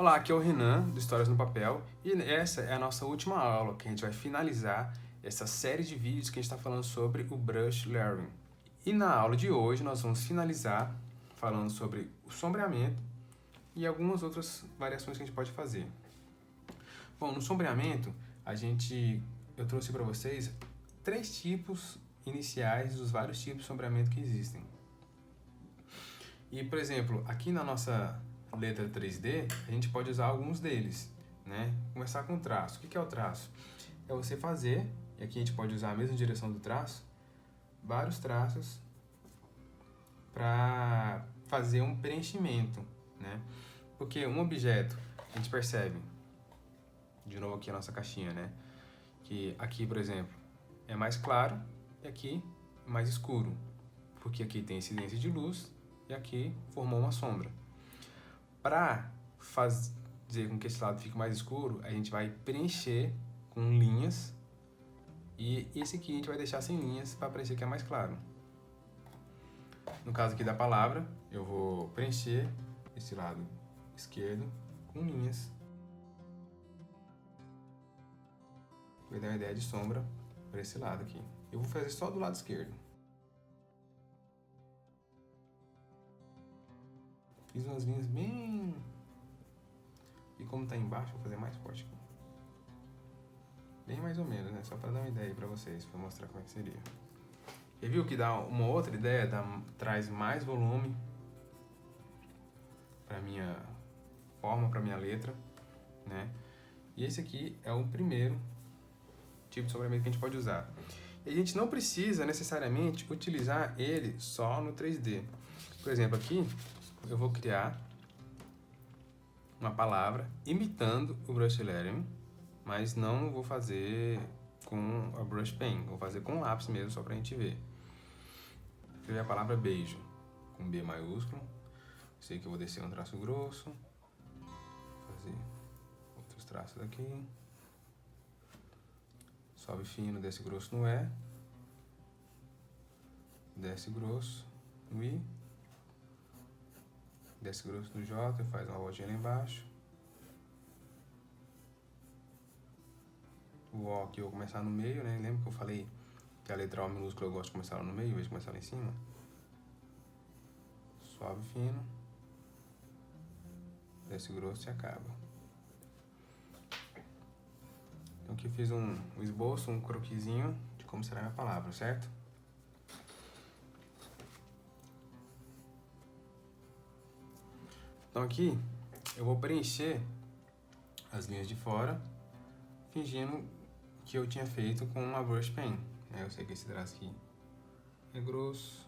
Olá, aqui é o Renan, do Histórias no Papel, e essa é a nossa última aula, que a gente vai finalizar essa série de vídeos que a gente está falando sobre o brush layering. E na aula de hoje nós vamos finalizar falando sobre o sombreamento e algumas outras variações que a gente pode fazer. Bom, no sombreamento, eu trouxe para vocês 3 tipos iniciais dos vários tipos de sombreamento que existem. E, por exemplo, aqui na nossa letra 3D, a gente pode usar alguns deles, né? Começar com o traço. O que é o traço? É você fazer, e aqui a gente pode usar a mesma direção do traço, vários traços para fazer um preenchimento, né? Porque um objeto, a gente percebe, de novo aqui a nossa caixinha, né? Que aqui, por exemplo, é mais claro e aqui é mais escuro. Porque aqui tem incidência de luz e aqui formou uma sombra. Para fazer com que esse lado fique mais escuro, a gente vai preencher com linhas e esse aqui a gente vai deixar sem linhas para parecer que é mais claro. No caso aqui da palavra, eu vou preencher esse lado esquerdo com linhas. Vai dar uma ideia de sombra para esse lado aqui. Eu vou fazer só do lado esquerdo. Fiz umas linhas bem... E como tá embaixo, vou fazer mais forte aqui. Bem mais ou menos, né? Só para dar uma ideia aí para vocês, para mostrar como é que seria. E viu que dá uma outra ideia? Traz mais volume para minha forma, para minha letra, né? E esse aqui é o primeiro tipo de sombreamento que a gente pode usar. E a gente não precisa necessariamente utilizar ele só no 3D. Por exemplo, aqui eu vou criar uma palavra imitando o brush layering, mas não vou fazer com a brush pen, vou fazer com lápis mesmo, só pra gente ver. Escrever a palavra beijo, com B maiúsculo. Sei que eu vou descer um traço grosso, fazer outros traços aqui. Sobe fino, desce grosso no E, desce grosso no I, desce grosso no J, faz uma voltinha lá embaixo. O O aqui eu vou começar no meio, né? Lembra que eu falei que a letra O minúscula eu gosto de começar lá no meio, em vez de começar lá em cima? Sobe fino, desce grosso e acaba. Então aqui eu fiz um esboço, um croquisinho de como será a minha palavra, certo? Então aqui eu vou preencher as linhas de fora, fingindo que eu tinha feito com uma brush pen. Eu sei que esse traço aqui é grosso.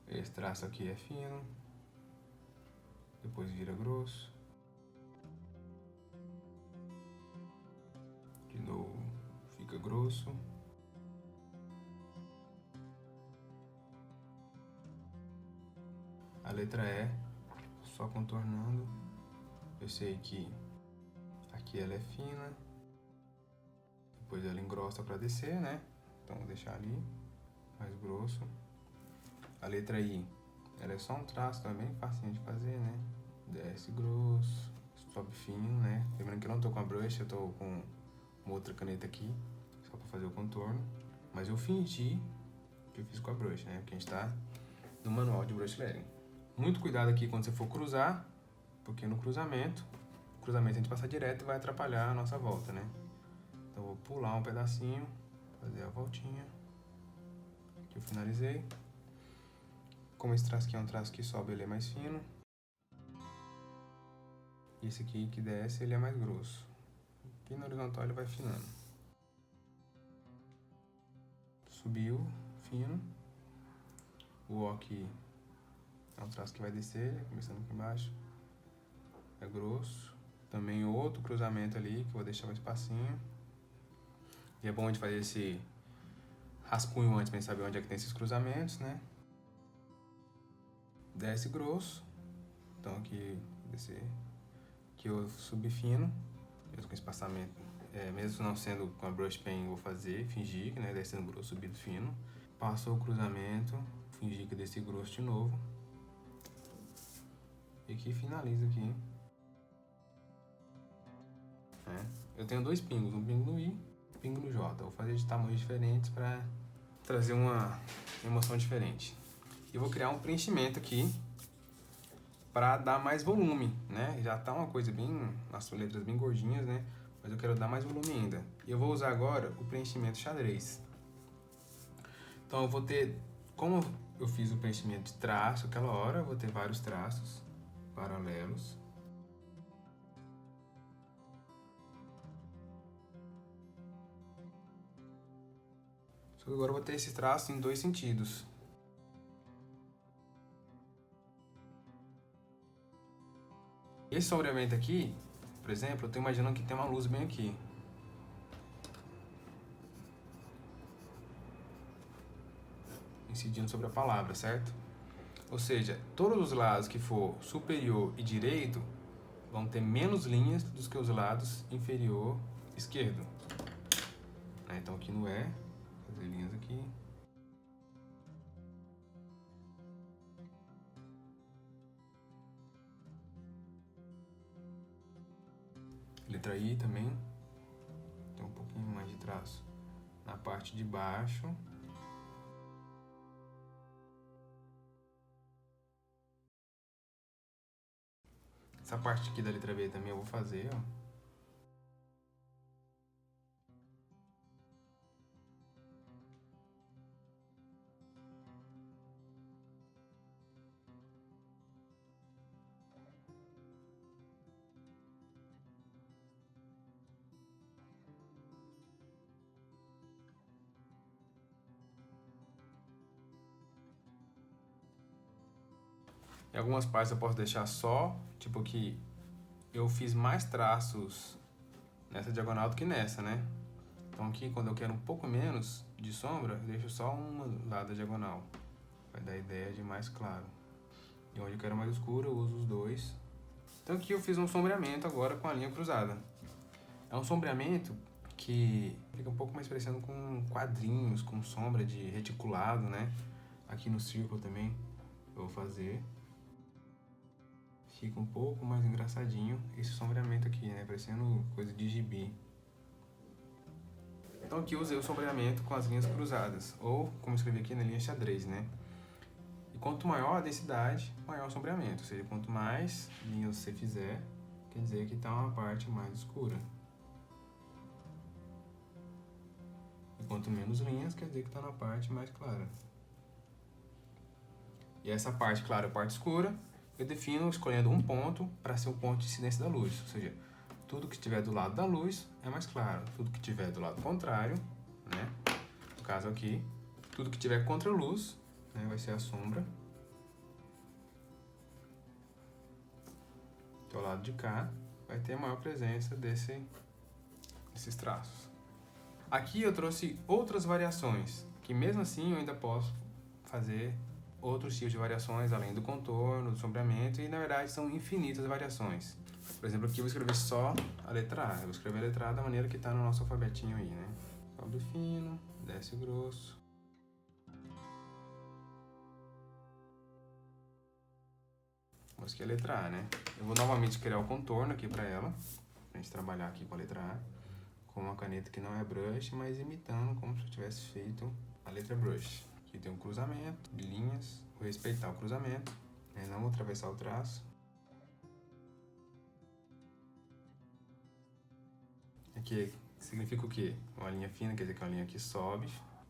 Esse traço aqui é fino. Depois vira grosso. De novo fica grosso. A letra E, só contornando. Eu sei que aqui ela é fina. Depois ela engrossa para descer, né? Então vou deixar ali mais grosso. A letra I, ela é só um traço, então é bem facinho de fazer, né? Desce grosso, sobe fino, né? Lembrando que eu não tô com a brush, eu tô com uma outra caneta aqui, só para fazer o contorno. Mas eu fingi que eu fiz com a brush, né? Porque a gente tá no manual de brush layering. Muito cuidado aqui quando você for cruzar, porque no cruzamento a gente passa direto e vai atrapalhar a nossa volta, né? Então eu vou pular um pedacinho, fazer a voltinha. Aqui eu finalizei. Como esse traço aqui é um traço que sobe, ele é mais fino. E esse aqui que desce, ele é mais grosso. Aqui na horizontal ele vai afinando. Subiu, fino. O O aqui é um traço que vai descer, começando aqui embaixo. É grosso. Também outro cruzamento ali, que eu vou deixar um espacinho. E é bom a gente fazer esse rascunho antes pra gente saber onde é que tem esses cruzamentos, né? Desce grosso. Então aqui, descer. Aqui eu subi fino, mesmo com espaçamento. Mesmo não sendo com a brush pen, eu vou fazer, fingir que, descendo grosso, subido fino. Passou o cruzamento, fingir que desci grosso de novo. e que finaliza aqui. Eu tenho dois pingos, um pingo no I e um pingo no J. Vou fazer de tamanhos diferentes para trazer uma emoção diferente. E vou criar um preenchimento aqui para dar mais volume, né? Já tá uma coisa bem, as letras bem gordinhas, né? Mas eu quero dar mais volume ainda. E eu vou usar agora o preenchimento xadrez. Então eu vou ter, como eu fiz o preenchimento de traço aquela hora, eu vou ter vários traços paralelos. Só que agora eu vou ter esse traço em dois sentidos. Esse sombreamento aqui, por exemplo, eu estou imaginando que tem uma luz bem aqui. Incidindo sobre a palavra, certo? Ou seja, todos os lados que for superior e direito vão ter menos linhas do que os lados inferior e esquerdo. Então aqui no E, fazer linhas aqui. Letra I também, tem um pouquinho mais de traço na parte de baixo. Essa parte aqui da letra B também eu vou fazer, ó. Em algumas partes eu posso deixar só, tipo que eu fiz mais traços nessa diagonal do que nessa, né? Então aqui, quando eu quero um pouco menos de sombra, eu deixo só um lado da diagonal. Vai dar a ideia de mais claro. E onde eu quero mais escuro, eu uso os dois. Então aqui eu fiz um sombreamento agora com a linha cruzada. É um sombreamento que fica um pouco mais parecendo com quadrinhos, com sombra de reticulado, né? Aqui no círculo também eu vou fazer. Fica um pouco mais engraçadinho esse sombreamento aqui, né? Parecendo coisa de gibi. Então aqui eu usei o sombreamento com as linhas cruzadas, ou como escrevi aqui na linha xadrez, né? E quanto maior a densidade, maior o sombreamento. Ou seja, quanto mais linhas você fizer, quer dizer que está uma parte mais escura. E quanto menos linhas, quer dizer que está na parte mais clara. E essa parte clara e a parte escura, eu defino escolhendo um ponto para ser o ponto de incidência da luz. Ou seja, tudo que estiver do lado da luz é mais claro. Tudo que estiver do lado contrário, né? No caso aqui, tudo que estiver contra a luz, né, vai ser a sombra. Do lado de cá, vai ter maior presença desses traços. Aqui eu trouxe outras variações, que mesmo assim eu ainda posso fazer outros tipos de variações, além do contorno, do sombreamento, e na verdade são infinitas variações. Por exemplo, aqui eu vou escrever só a letra A. Eu vou escrever a letra A da maneira que está no nosso alfabetinho aí, né? Sobe fino, desce grosso. Vamos aqui a letra A, né? Eu vou novamente criar o contorno aqui para ela, pra gente trabalhar aqui com a letra A, com uma caneta que não é brush, mas imitando como se eu tivesse feito a letra brush. Aqui tem um cruzamento de linhas, vou respeitar o cruzamento, né? Não vou atravessar o traço. Aqui significa o quê? Uma linha fina, quer dizer que é uma linha que sobe,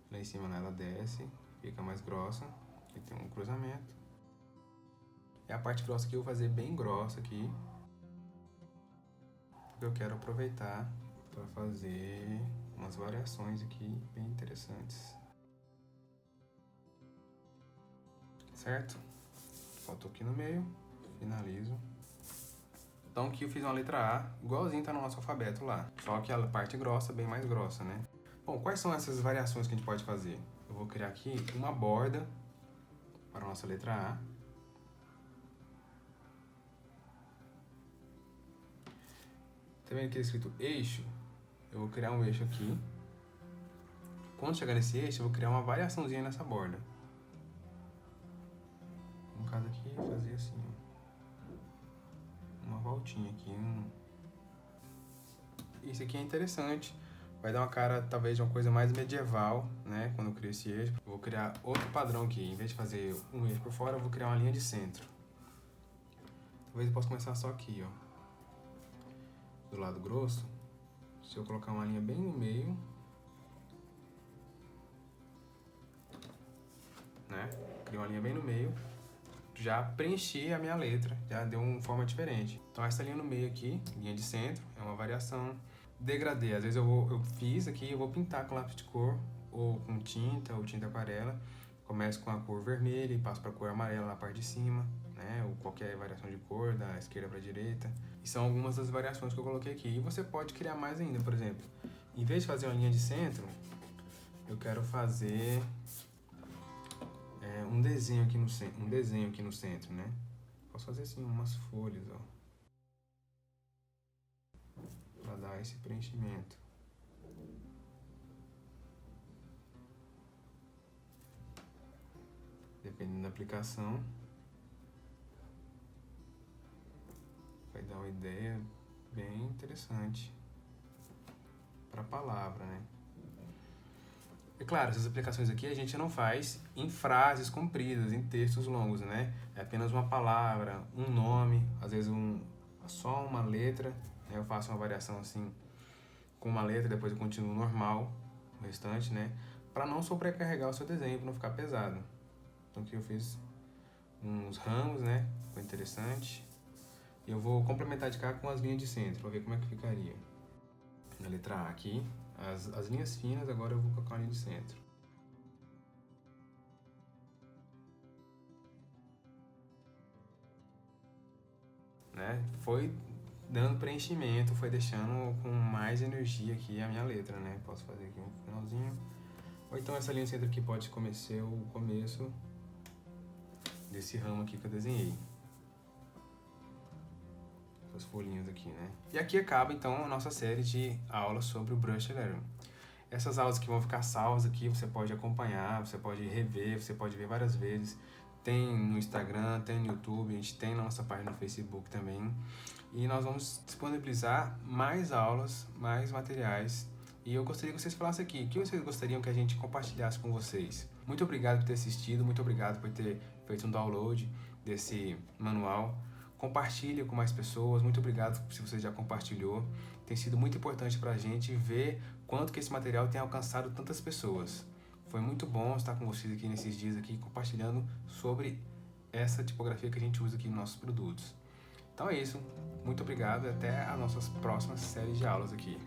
lá em cima ela desce, fica mais grossa, aqui tem um cruzamento. E a parte grossa aqui eu vou fazer bem grossa aqui, porque eu quero aproveitar para fazer umas variações aqui bem interessantes. Certo? Faltou aqui no meio, finalizo. Então aqui eu fiz uma letra A, igualzinho tá no nosso alfabeto lá, só que a parte grossa é bem mais grossa, né? Bom, quais são essas variações que a gente pode fazer? Eu vou criar aqui uma borda para a nossa letra A. Tá vendo aqui escrito eixo? Eu vou criar um eixo aqui. Quando chegar nesse eixo, eu vou criar uma variaçãozinha nessa borda. No caso aqui, fazer assim, ó. voltinha aqui. Isso aqui é interessante. Vai dar uma cara, talvez, de uma coisa mais medieval, né? Quando eu crio esse eixo. Eu vou criar outro padrão aqui. Em vez de fazer um eixo por fora, eu vou criar uma linha de centro. Talvez eu possa começar só aqui, ó. Do lado grosso. Se eu colocar uma linha bem no meio, né? Criei uma linha bem no meio. Já preenchi a minha letra, já deu uma forma diferente. Então essa linha no meio aqui, linha de centro, é uma variação. Degradê, às vezes eu fiz aqui, eu vou pintar com lápis de cor, ou com tinta, ou tinta aquarela. Começo com a cor vermelha e passo para a cor amarela na parte de cima, né? Ou qualquer variação de cor, da esquerda para a direita. E são algumas das variações que eu coloquei aqui. E você pode criar mais ainda, por exemplo. Em vez de fazer uma linha de centro, eu quero fazer um desenho aqui no centro, né? Posso fazer assim umas folhas, ó, para dar esse preenchimento. Dependendo da aplicação, vai dar uma ideia bem interessante para a palavra, né? É claro, essas aplicações aqui a gente não faz em frases compridas, em textos longos, né? É apenas uma palavra, um nome, às vezes só uma letra, né? Eu faço uma variação assim com uma letra, depois eu continuo normal, o restante, né? Para não sobrecarregar o seu desenho, para não ficar pesado. Então aqui eu fiz uns ramos, né? Ficou interessante. E eu vou complementar de cá com as linhas de centro, para ver como é que ficaria. Na letra A aqui, as linhas finas, agora eu vou colocar uma linha de centro. Né? Foi dando preenchimento, foi deixando com mais energia aqui a minha letra, né? Posso fazer aqui um finalzinho. Ou então essa linha de centro aqui pode ser o começo desse ramo aqui que eu desenhei. Essas folhinhas aqui, né? E aqui acaba, então, a nossa série de aulas sobre o Brush Lettering. Essas aulas que vão ficar salvas aqui, você pode acompanhar, você pode rever, você pode ver várias vezes. Tem no Instagram, tem no YouTube, a gente tem na nossa página no Facebook também. E nós vamos disponibilizar mais aulas, mais materiais. E eu gostaria que vocês falassem aqui, o que vocês gostariam que a gente compartilhasse com vocês. Muito obrigado por ter assistido, muito obrigado por ter feito um download desse manual. Compartilhe com mais pessoas, muito obrigado se você já compartilhou. Tem sido muito importante para a gente ver quanto que esse material tem alcançado tantas pessoas. Foi muito bom estar com vocês aqui nesses dias aqui, compartilhando sobre essa tipografia que a gente usa aqui nos nossos produtos. Então é isso, muito obrigado e até as nossas próximas séries de aulas aqui.